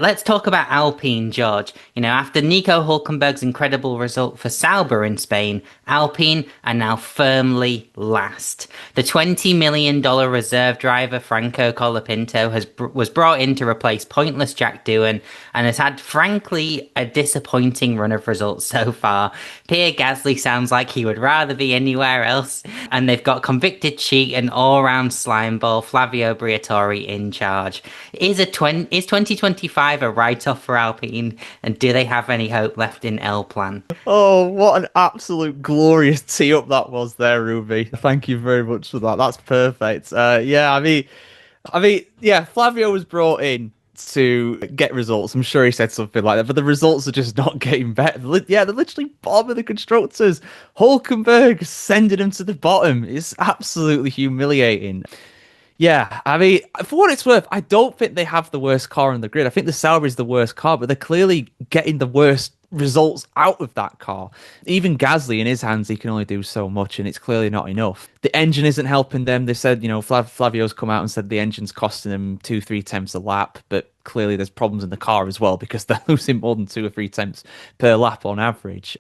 Let's talk about Alpine, George. After Nico Hulkenberg's incredible result for Sauber in Spain, Alpine are now firmly last. The $20 million reserve driver Franco Colapinto was brought in to replace pointless Jack Doohan and has had, frankly, a disappointing run of results so far. Pierre Gasly sounds like he would rather be anywhere else, and they've got convicted cheat and all-round slimeball Flavio Briatore in charge. Is 2025 a write-off for Alpine, and do they have any hope left in L Plan? Oh, what an absolute glorious tee up that was there, Ruby. Thank you very much for that. That's perfect. Yeah, Flavio was brought in to get results. I'm sure he said something like that, but the results are just not getting better. They're literally bottom of the constructors. Hulkenberg sending them to the bottom. It's absolutely humiliating. Yeah, I mean, for what it's worth, I don't think they have the worst car on the grid. I think the Sauber is the worst car, but they're clearly getting the worst results out of that car. Even Gasly, in his hands, he can only do so much, and it's clearly not enough. The engine isn't helping them. They said, Flavio's come out and said the engine's costing them 2-3 tenths a lap, but clearly there's problems in the car as well because they're losing more than 2 or 3 tenths per lap on average.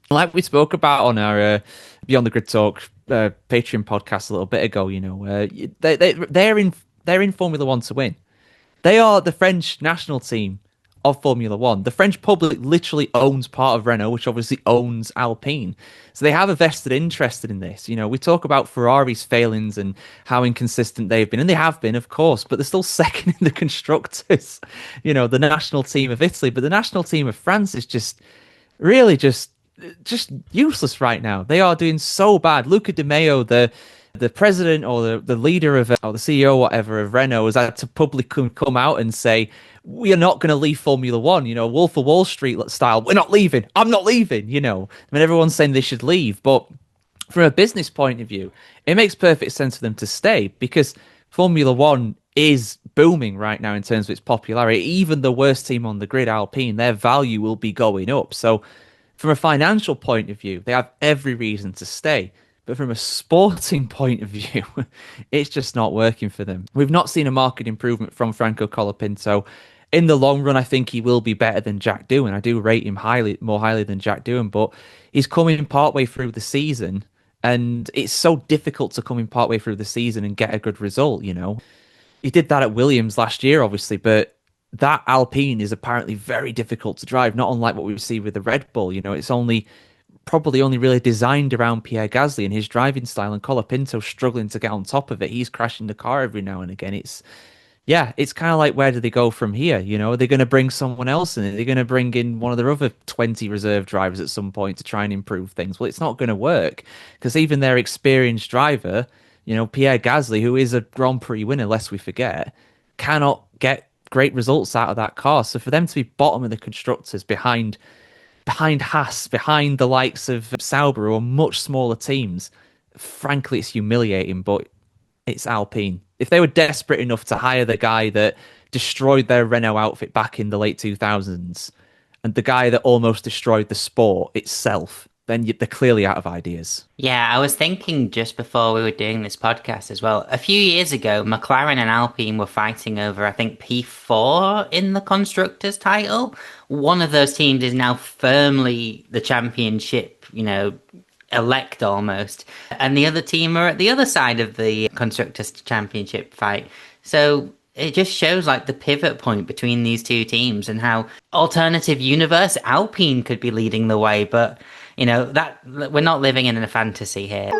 Like we spoke about on our Beyond the Grid Talk Patreon podcast a little bit ago, they're in Formula One to win. They are the French national team of Formula One. The French public literally owns part of Renault, which obviously owns Alpine. So they have a vested interest in this. We talk about Ferrari's failings and how inconsistent they've been, and they have been, of course, but they're still second in the constructors. The national team of Italy, but the national team of France is just useless right now. They are doing so bad. Luca Di Maio, the president or the leader of or the CEO or whatever of Renault, has had to publicly come out and say, we are not going to leave Formula One, Wolf of Wall Street style. We're not leaving. I'm not leaving, I mean, everyone's saying they should leave, but from a business point of view, it makes perfect sense for them to stay because Formula One is booming right now in terms of its popularity. Even the worst team on the grid, Alpine, their value will be going up. So from a financial point of view, they have every reason to stay. But from a sporting point of view, it's just not working for them. We've not seen a market improvement from Franco Colapinto. In the long run, I think he will be better than Jack Doohan. I do rate him more highly than Jack Doohan, but he's coming partway through the season, and it's so difficult to come in partway through the season and get a good result, He did that at Williams last year, obviously, but that Alpine is apparently very difficult to drive, not unlike what we see with the Red Bull. It's probably only really designed around Pierre Gasly and his driving style, and Colapinto struggling to get on top of it. He's crashing the car every now and again. It's kind of like, where do they go from here? Are they going to bring someone else in? Are they going to bring in one of their other 20 reserve drivers at some point to try and improve things? Well, it's not going to work because even their experienced driver, Pierre Gasly, who is a Grand Prix winner, lest we forget, cannot get great results out of that car. So for them to be bottom of the constructors behind Haas, behind the likes of Sauber or much smaller teams, frankly, it's humiliating, but it's Alpine. If they were desperate enough to hire the guy that destroyed their Renault outfit back in the late 2000s and the guy that almost destroyed the sport itself, then they're clearly out of ideas. Yeah, I was thinking just before we were doing this podcast as well. A few years ago, McLaren and Alpine were fighting over, I think, P4 in the constructors' title. One of those teams is now firmly the championship, elect almost. And the other team are at the other side of the constructors' championship fight. So it just shows like the pivot point between these two teams and how alternative universe Alpine could be leading the way. But that we're not living in a fantasy here.